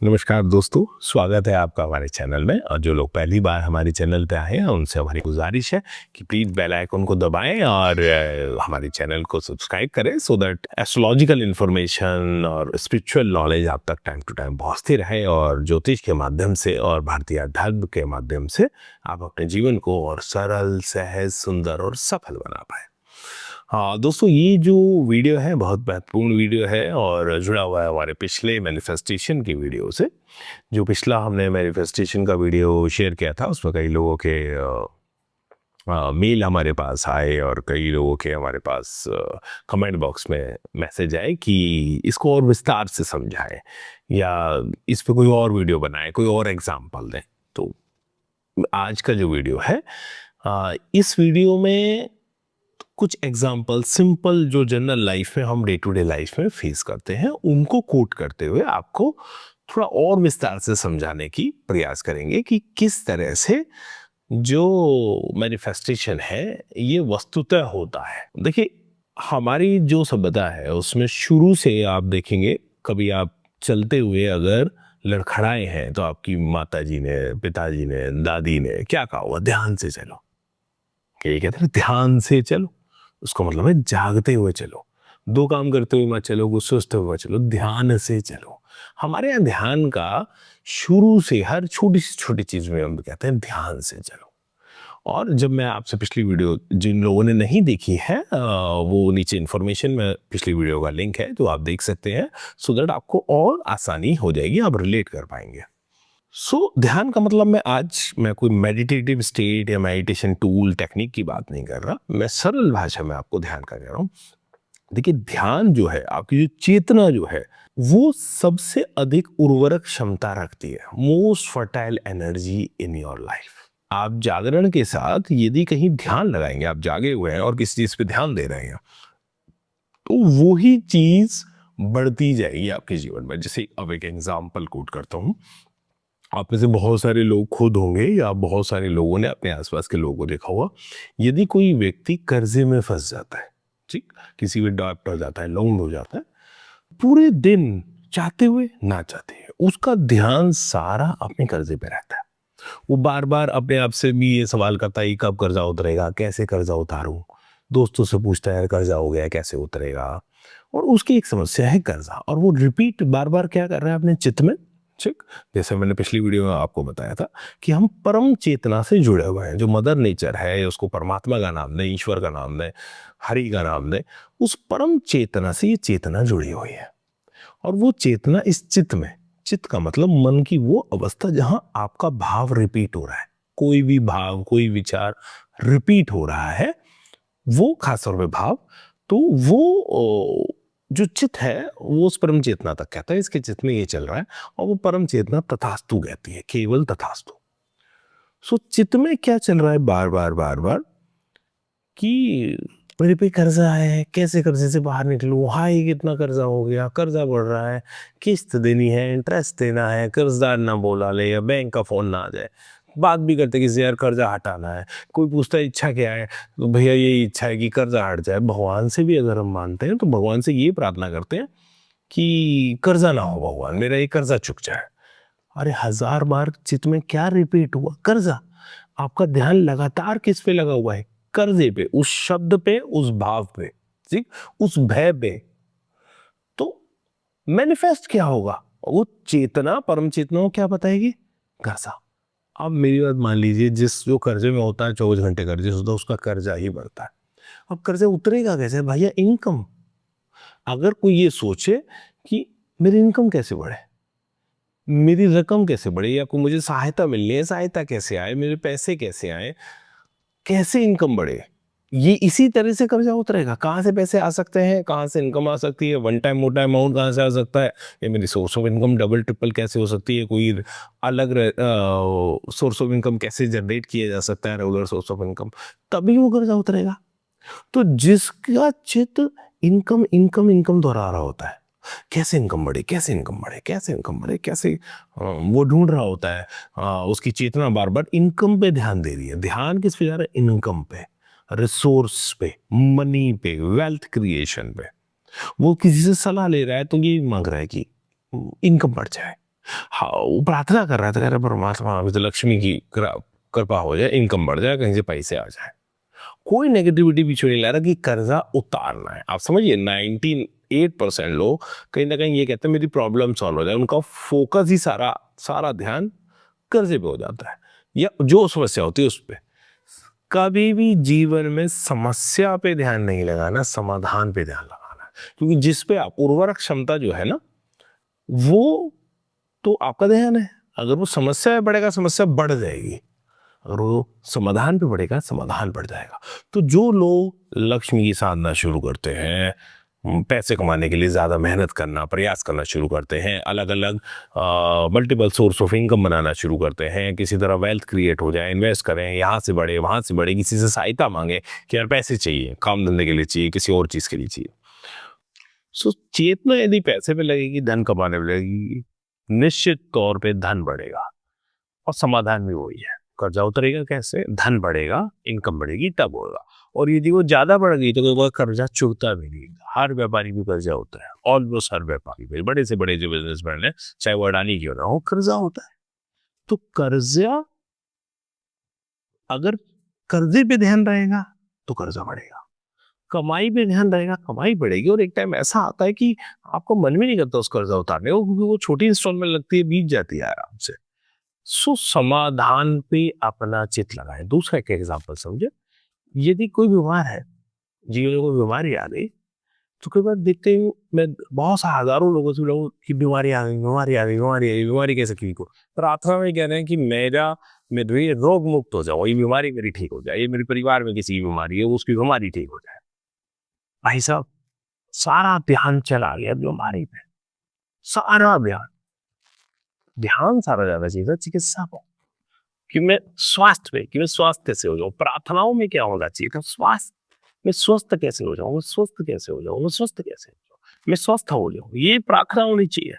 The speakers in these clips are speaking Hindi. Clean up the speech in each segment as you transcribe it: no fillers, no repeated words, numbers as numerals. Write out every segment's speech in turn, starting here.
नमस्कार दोस्तों, स्वागत है आपका हमारे चैनल में। और जो लोग पहली बार हमारे चैनल पे आए हैं उनसे हमारी गुजारिश है कि प्लीज़ बेल आइकन को दबाएं और हमारे चैनल को सब्सक्राइब करें सो दैट एस्ट्रोलॉजिकल इन्फॉर्मेशन और स्पिरिचुअल नॉलेज आप तक टाइम टू टाइम पहुंचती रहे और ज्योतिष के माध्यम से और भारतीय अध्यात्म के माध्यम से आप अपने जीवन को और सरल, सहज, सुंदर और सफल बना पाए। हाँ दोस्तों, ये जो वीडियो है बहुत महत्वपूर्ण वीडियो है और जुड़ा हुआ है हमारे पिछले मैनिफेस्टेशन की वीडियो से। जो पिछला हमने मैनिफेस्टेशन का वीडियो शेयर किया था उसमें कई लोगों के मेल हमारे पास आए और कई लोगों के हमारे पास कमेंट बॉक्स में मैसेज आए कि इसको और विस्तार से समझाएं या इस पे कोई और वीडियो बनाएं, कोई और एग्जाम्पल दें। तो आज का जो वीडियो है, इस वीडियो में कुछ एग्जाम्पल सिंपल जो जनरल लाइफ में हम डे टू डे लाइफ में फेस करते हैं उनको कोट करते हुए आपको थोड़ा और विस्तार से समझाने की प्रयास करेंगे कि किस तरह से जो मैनिफेस्टेशन है ये वस्तुतः होता है। देखिए, हमारी जो सभ्यता है उसमें शुरू से आप देखेंगे, कभी आप चलते हुए अगर लड़खड़ाए हैं तो आपकी माता जी ने, पिताजी ने, दादी ने क्या कहा हुआ, ध्यान से चलो। ये कहते हैं ध्यान से चलो, उसको मतलब है जागते हुए चलो, दो काम करते हुए मत चलो, गुस्से हुए मत चलो, ध्यान से चलो। हमारे यहाँ ध्यान का शुरू से हर छोटी से छोटी चीज में हम कहते हैं ध्यान से चलो। और जब मैं आपसे पिछली वीडियो जिन लोगों ने नहीं देखी है वो नीचे इन्फॉर्मेशन में पिछली वीडियो का लिंक है तो आप देख सकते हैं, सो दैट आपको और आसानी हो जाएगी, आप रिलेट कर पाएंगे। ध्यान का मतलब मैं कोई मेडिटेटिव स्टेट या मेडिटेशन टूल टेक्निक की बात नहीं कर रहा, मैं सरल भाषा में आपको ध्यान का कह रहा हूँ। देखिए, ध्यान जो है, आपकी जो चेतना जो है, वो सबसे अधिक उर्वरक क्षमता रखती है, most fertile energy in your life. आप जागरण के साथ यदि कहीं ध्यान लगाएंगे, आप जागे हुए हैं और किसी चीज पे ध्यान दे रहे हैं, तो वही चीज बढ़ती जाएगी आपके जीवन में। जैसे अब एक एग्जाम्पल कोट करता हूँ, आप में से बहुत सारे लोग खुद होंगे या बहुत सारे लोगों ने अपने आसपास के लोगों को देखा होगा, यदि कोई व्यक्ति कर्जे में फंस जाता है, ठीक, किसी भी डेब्ट हो जाता है, लोन हो जाता है, पूरे दिन चाहते हुए ना चाहते हुए उसका ध्यान सारा अपने कर्जे पे रहता है। वो बार बार अपने आप से भी ये सवाल करता है कब कर्जा उतरेगा, कैसे कर्जा उतारूं। दोस्तों से पूछता है कर्जा हो गया कैसे उतरेगा, और उसकी एक समस्या है कर्जा, और वो रिपीट बार बार क्या कर रहा है अपने चित्त में। ठीक, जैसे मैंने पिछली वीडियो में आपको बताया था कि हम परम चेतना से जुड़े हुए हैं, जो मदर नेचर है, उसको परमात्मा का नाम दें, ईश्वर का नाम दें, हरि का नाम दें, उस परम चेतना से ये चेतना जुड़ी हुई है। और वो चेतना इस चित्त में, चित्त का मतलब मन की वो अवस्था जहां आपका भाव रिपीट हो रहा है, कोई भी भाव, कोई विचार रिपीट हो रहा है, वो खासतौर पे भाव, तो वो जो चित्त है वो उस परम चेतना तक कहता है, इसके चित्त में ये चल रहा है, और वो परम चेतना तथास्तु कहती है, केवल तथास्तु। चित्त में क्या चल रहा है बार बार बार बार कि मेरे पे कर्जा है, कैसे कर्जे से बाहर निकलूं, हाय कितना कर्जा हो गया, कर्जा बढ़ रहा है, किस्त देनी है, इंटरेस्ट देना है, कर्जदार ना बोला ले या बैंक का फोन ना आ जाए, बात भी करते किसी यार कर्जा हटाना है, कोई पूछता है इच्छा क्या है, तो भैया यही इच्छा है कि कर्जा हट जाए। भगवान से भी अगर हम मानते हैं तो भगवान से ये प्रार्थना करते हैं कि कर्जा ना हो, भगवान मेरा ये कर्जा चुक जाए। अरे हजार बार चित्त में क्या रिपीट हुआ, कर्जा। आपका ध्यान लगातार किस पे लगा हुआ है, कर्जे पे, उस शब्द पे, उस भाव पे, ठीक, उस भय पे। तो मैनिफेस्ट क्या होगा, वो चेतना, परम चेतना को क्या बताएगी, कर्जा। अब मेरी बात मान लीजिए, जिस जो कर्जे में होता है 24 घंटे कर्जे होता है, उसका कर्जा ही बढ़ता है। अब कर्जा उतरेगा कैसे भैया, इनकम। अगर कोई ये सोचे कि मेरी इनकम कैसे बढ़े, मेरी रकम कैसे बढ़े, या कोई मुझे सहायता मिलनी है, सहायता कैसे आए, मेरे पैसे कैसे आए, कैसे इनकम बढ़े, ये इसी तरह से कर्जा उतरेगा। कहाँ से पैसे आ सकते हैं, कहाँ से इनकम आ सकती है, वन टाइम मोटा अमाउंट कहाँ से आ सकता है, ये मेरी source of income double triple कैसे हो सकती है, कोई अलग सोर्स ऑफ इनकम कैसे जनरेट किया जा सकता है, रेगुलर सोर्स ऑफ इनकम, तभी वो कर्जा उतरेगा। तो जिसका चित्त इनकम इनकम इनकम दोहरा रहा होता है, कैसे इनकम बढ़े, कैसे इनकम बढ़े, कैसे इनकम बढ़े, कैसे वो ढूंढ रहा होता है, उसकी चेतना बार बार इनकम पे ध्यान दे रही है। ध्यान किस पे जा रहा है, इनकम पे, रिसोर्स पे, मनी पे, वेल्थ क्रिएशन पे। वो किसी से सलाह ले रहा है तो ये मांग रहा है कि इनकम बढ़ जाए, हाँ, वो प्रार्थना कर रहा था, कह रहा परमात्मा अभी तो लक्ष्मी की कृपा हो जाए, इनकम बढ़ जाए, कहीं से पैसे आ जाए। कोई नेगेटिविटी पीछे नहीं ला रहा कि कर्जा उतारना है। आप समझिए 98% लोग कहीं ना कहीं ये कहते हैं मेरी प्रॉब्लम सॉल्व हो जाए, उनका फोकस ही सारा सारा ध्यान कर्जे पे हो जाता है या जो समस्या होती है उस पे। कभी भी जीवन में समस्या पे ध्यान नहीं लगाना, समाधान पे ध्यान लगाना है। क्योंकि जिस पे आप उर्वरक क्षमता जो है ना, वो तो आपका ध्यान है। अगर वो समस्या पे बढ़ेगा, समस्या बढ़ जाएगी। अगर वो समाधान पे बढ़ेगा, समाधान बढ़ जाएगा। तो जो लोग लक्ष्मी की साधना शुरू करते हैं, पैसे कमाने के लिए ज्यादा मेहनत करना, प्रयास करना शुरू करते हैं, अलग अलग मल्टीपल सोर्स ऑफ इनकम बनाना शुरू करते हैं, किसी तरह वेल्थ क्रिएट हो जाए, इन्वेस्ट करें, यहाँ से बढ़े वहां से बढ़े, किसी से सहायता मांगे कि यार पैसे चाहिए, काम धंधे के लिए चाहिए, किसी और चीज के लिए चाहिए। सो चेतना यदि पैसे पे लगेगी, धन कमाने पे लगेगी, निश्चित तौर पे धन बढ़ेगा। और समाधान भी वही है। कर्जा उतरेगा कैसे? धन बढ़ेगा, इनकम बढ़ेगी, तब होगा। और यदि वो ज्यादा बढ़ गई तो वो कर्जा चुकता भी नहीं। हर व्यापारी को कर्जा होता है, ऑलमोस्ट हर व्यापारी को, बड़े से बड़े जो बिजनेसमैन है, चाहे वो अडानी क्यों ना हो, कर्जा होता है। तो कर्जा, अगर कर्जे पे ध्यान रहेगा तो कर्जा बढ़ेगा, कमाई पे ध्यान रहेगा, कमाई बढ़ेगी। और एक टाइम ऐसा आता है कि आपको मन भी नहीं करता उस कर्जा उतारने को, क्योंकि वो छोटी इंस्टॉलमेंट लगती है, बीत जाती है आराम से। सो समाधान पे अपना चित लगाएं। दूसरा एक एग्जांपल समझे, यदि कोई बीमार है, जीवन में कोई बीमारी आ गई, तो कई बार देखते हैं, मैं बहुत सा हजारों लोगों से लोगों की बीमारी आ गई, बीमारी आ गई, बीमारी आ गई, बीमारी कैसे ठीक हो। प्रार्थना में कह रहे हैं कि मेरे रोग मुक्त हो जाओ, ये बीमारी मेरी ठीक हो जाए, ये मेरे परिवार में किसी की बीमारी है, उसकी बीमारी ठीक हो जाए। भाई साहब, सारा ध्यान चला गया बीमारी पे, सारा ध्यान, ध्यान सारा ज्यादा चाहिए चिकित्सा को, कि मैं स्वास्थ्य पे, कि मैं स्वस्थ कैसे हो जाऊं। प्रार्थनाओं में क्या होना चाहिए था? स्वास्थ्य, मैं स्वस्थ कैसे हो जाऊं, मैं स्वस्थ कैसे हो जाऊं, मैं स्वस्थ कैसे हो जाऊं, मैं स्वस्थ हो जाऊं, ये प्रार्थना होनी चाहिए।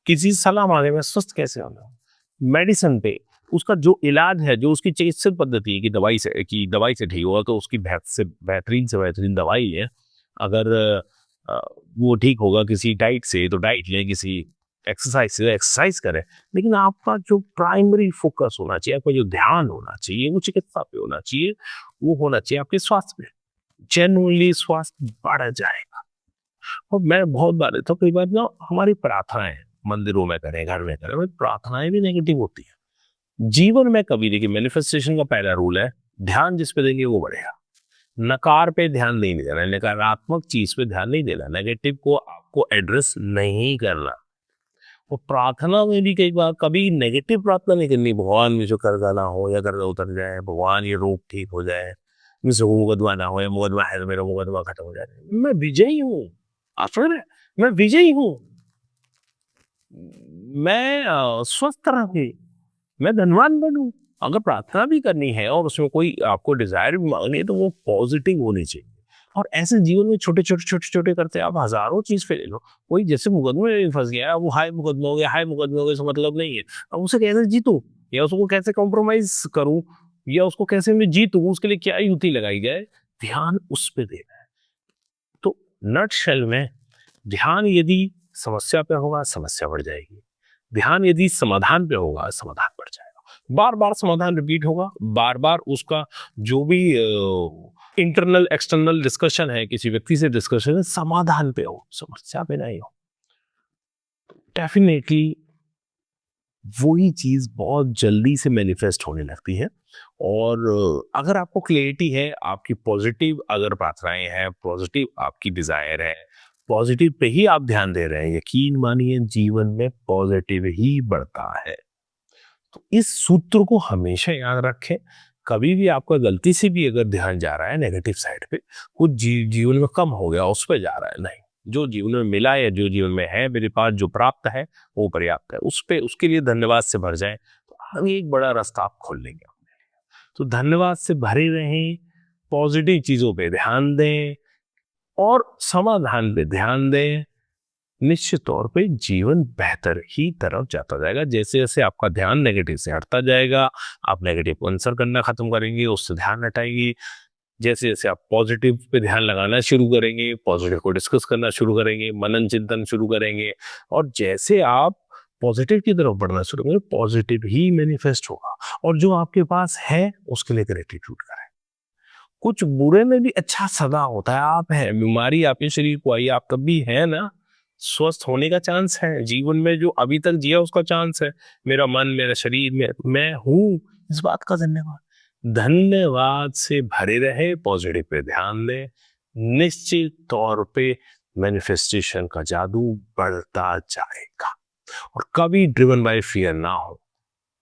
किसी से सलाह मांगे मैं स्वस्थ कैसे हो जाऊं। मेडिसिन पे उसका जो इलाज है, जो उसकी चिकित्सा पद्धति है कि दवाई से ठीक होगा, तो उसकी बेहतरीन से बेहतरीन दवाई है। अगर अ, वो ठीक होगा किसी डाइट से, तो डाइट लें, किसी एक्सरसाइज से एक्सरसाइज करें। लेकिन आपका जो प्राइमरी फोकस होना चाहिए, आपका जो ध्यान होना चाहिए, वो चिकित्सा पे होना चाहिए, वो होना चाहिए आपके स्वास्थ्य पे। जेन्युइनली स्वास्थ्य बढ़ जाएगा। और मैं बहुत बार देखता हूँ, कई बार ना हमारी प्रार्थनाएं, मंदिरों में करें, घर में करें, प्रार्थनाएं भी नेगेटिव होती है। जीवन में कभी देखिए, मैनिफेस्टेशन का पहला रूल है, ध्यान जिस पे देंगे वो बढ़ेगा। नकार पे ध्यान नहीं देना, नकारात्मक चीज पे ध्यान नहीं देना, नेगेटिव को आपको एड्रेस नहीं करना। और प्रार्थना में भी कई बार कभी नेगेटिव प्रार्थना नहीं करनी, भगवान मुझे कर्जा ना हो या कर्जा उतर जाए, भगवान ये रोग ठीक हो जाए, मुझसे वो मुकदमा ना हो, या मुकदमा है तो मेरा मुकदमा खत्म हो जाए। मैं विजयी हूँ, आप समझ रहे हैं? मैं विजयी हूँ, मैं स्वस्थ रहूं, मैं धनवान बनूं। अगर प्रार्थना भी करनी है और उसमें कोई आपको डिजायर भी मांगनी है, तो वो पॉजिटिव होनी चाहिए। और ऐसे जीवन में छोटे छोटे छोटे छोटे करते आप हजारों चीज पे ले लो। कोई जैसे मुकदमे में फंस गया, वो हाई मुकदमा हो गया, हाई मुकदमे हो गया, इसका मतलब नहीं है। अब उसे कैसे जीतूं, या उसको कैसे कॉम्प्रोमाइज करूं, या उसको कैसे मैं जीतूं, उसके लिए क्या युक्ति लगाई जाए, ध्यान उस पे देना है। तो नटशेल में, ध्यान यदि समस्या पे होगा, समस्या बढ़ जाएगी। ध्यान यदि समाधान पे होगा, समाधान बढ़ जाएगा। बार बार समाधान रिपीट होगा, बार बार उसका जो भी इंटरनल एक्सटर्नल डिस्कशन है, किसी व्यक्ति से डिस्कशन है, समाधान पे हो, समस्या पे नहीं हो। डेफिनेटली वही चीज बहुत जल्दी से मैनिफेस्ट होने लगती है। और अगर आपको क्लियरिटी है, आपकी पॉजिटिव अगर प्रार्थनाएं हैं, पॉजिटिव आपकी डिजायर है, पॉजिटिव पे ही आप ध्यान दे रहे हैं, यकीन मानिए जीवन में पॉजिटिव ही बढ़ता है। तो इस सूत्र को हमेशा याद रखें। कभी भी आपका गलती से भी अगर ध्यान जा रहा है नेगेटिव साइड पे, कुछ जीवन में कम हो गया उस पर जा रहा है, नहीं, जो जीवन में मिला है, जो जीवन में है मेरे पास, जो प्राप्त है वो पर्याप्त है, उस पे उसके लिए धन्यवाद से भर जाए, तो हम एक बड़ा रास्ता आप खोल लेंगे। तो धन्यवाद से भरे रहें, पॉजिटिव चीजों पे ध्यान दें और समाधान पे ध्यान दें। निश्चित तौर पे जीवन बेहतर ही तरफ जाता जाएगा। जैसे जैसे आपका ध्यान नेगेटिव से हटता जाएगा, आप नेगेटिव को आंसर करना खत्म करेंगे, उससे ध्यान हटाएंगे। जैसे जैसे आप पॉजिटिव पे ध्यान लगाना शुरू करेंगे, पॉजिटिव को डिस्कस करना शुरू करेंगे, मनन चिंतन शुरू करेंगे, और जैसे आप पॉजिटिव की तरफ बढ़ना शुरू करें, पॉजिटिव ही मैनिफेस्ट होगा। और जो आपके पास है उसके लिए ग्रेटिट्यूड करें। कुछ बुरे में भी अच्छा सदा होता है। आप हैं, बीमारी आपके शरीर को आई, आप तब भी है ना, स्वस्थ होने का चांस है। जीवन में जो अभी तक जिया उसका चांस है। मेरा मन, मेरा शरीर में मैं हूं, इस बात का धन्यवाद। धन्यवाद से भरे रहे, पॉजिटिव पे ध्यान दें। निश्चित तौर पे मैनिफेस्टेशन का जादू बढ़ता जाएगा। और कभी ड्रिवन बाय फियर ना हो।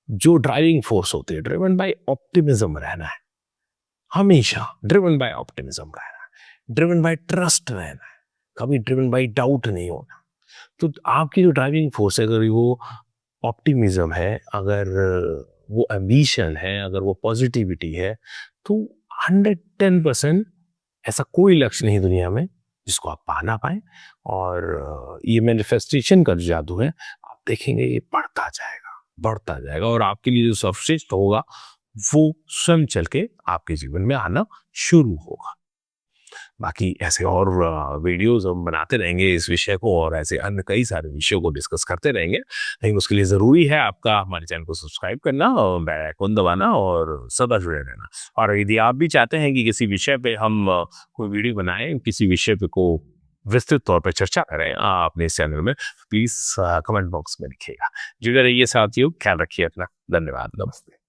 जो ड्राइविंग फोर्स होती है, ड्रिवन बाय ऑप्टिमिज्म रहना है। हमेशा ड्रिवन बाय ऑप्टिमिज्म रहना है, ड्रिवन बाय ट्रस्ट रहना है, कभी ड्रिवन बाय डाउट नहीं होना। तो आपकी जो ड्राइविंग फोर्स है, अगर वो ऑप्टिमिज्म है, अगर वो एम्बिशन है, अगर वो पॉजिटिविटी है, तो 110% ऐसा कोई लक्ष्य नहीं दुनिया में जिसको आप पा ना पाए। और ये मैनिफेस्टेशन का जो जादू है, आप देखेंगे ये बढ़ता जाएगा, बढ़ता जाएगा। और आपके लिए जो सर्वश्रेष्ठ होगा वो स्वयं चल के आपके जीवन में आना शुरू होगा। बाकी ऐसे और वीडियोस हम बनाते रहेंगे इस विषय को, और ऐसे अन्य कई सारे विषयों को डिस्कस करते रहेंगे। लेकिन उसके लिए ज़रूरी है आपका हमारे चैनल को सब्सक्राइब करना और बेल आइकन दबाना और सदा जुड़े रहना। और यदि आप भी चाहते हैं कि किसी विषय पे हम कोई वीडियो बनाएं, किसी विषय पे को विस्तृत तौर पर चर्चा करें अपने इस चैनल में, प्लीज़ कमेंट बॉक्स में लिखिएगा। जुड़े रहिए साथियों, ख्याल रखिए अपना। धन्यवाद, नमस्ते।